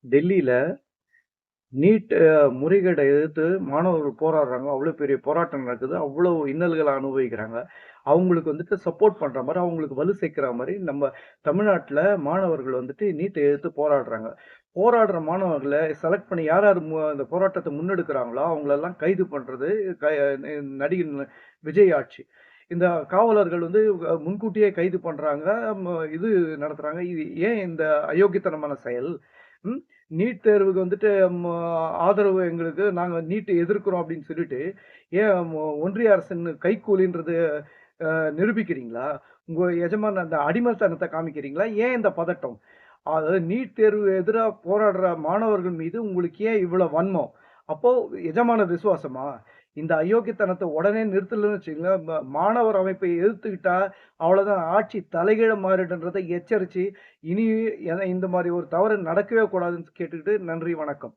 டெல்லியில நீட் முறைகேட எதிர்த்து மாணவர்கள் போராடுறாங்க. அவ்வளோ பெரிய போராட்டம் நடக்குது. அவ்வளோ இன்னல்கள அனுபவிக்கிறாங்க. அவங்களுக்கு வந்துட்டு சப்போர்ட் பண்ற மாரி, அவங்களுக்கு வலு சேர்க்கிற மாரி நம்ம தமிழ்நாட்டுல மாணவர்கள் வந்துட்டு நீட்ட எதிர்த்து போராடுறாங்க. போராடுற மாணவர்கள செலக்ட் பண்ணி யார் யார் அந்த போராட்டத்த முன்னெடுக்கிறாங்களோ, அவங்களெல்லாம் கைது பண்றது க நடிகர் விஜய் ஆட்சி. இந்த காவலர்கள் வந்து முன்கூட்டியே கைது பண்றாங்க. இது நடத்துறாங்க. இது ஏன் இந்த அயோக்கியத்தனமான செயல்? ம். நீட் தேர்வுக்கு வந்துட்டு ஆதரவு எங்களுக்கு நாங்க நீட் எதிர்க்கிறோம் அப்படின்னு சொல்லிட்டு, ஏன் ஒன்றிய அரசின் கைக்கூலின்றது நிரூபிக்கிறீங்களா? உங்க எஜமான அந்த அடிமைத்தனத்த காமிக்கிறீங்களா? ஏன் இந்த பதட்டம்? அதாவது நீட் தேர்வு எதிரா போராடுற மாணவர்கள் மீது உங்களுக்கு ஏன் இவ்வளவு வன்மம்? அப்போ எஜமானர் விசுவாசமா? இந்த அயோக்கியத்தனத்த உடனே நிறுத்தலன்னு வச்சுக்கங்களேன், மாணவர் அமைப்பை எதிர்த்துக்கிட்டா, அவ்வளோதான் ஆட்சி தலைகீழா மாறிடும்ன்றத எச்சரிச்சு, இனி இந்த மாரி ஒரு தவறு நடக்கவே கூடாதுன்னு கேட்டுக்கிட்டு, நன்றி, வணக்கம்.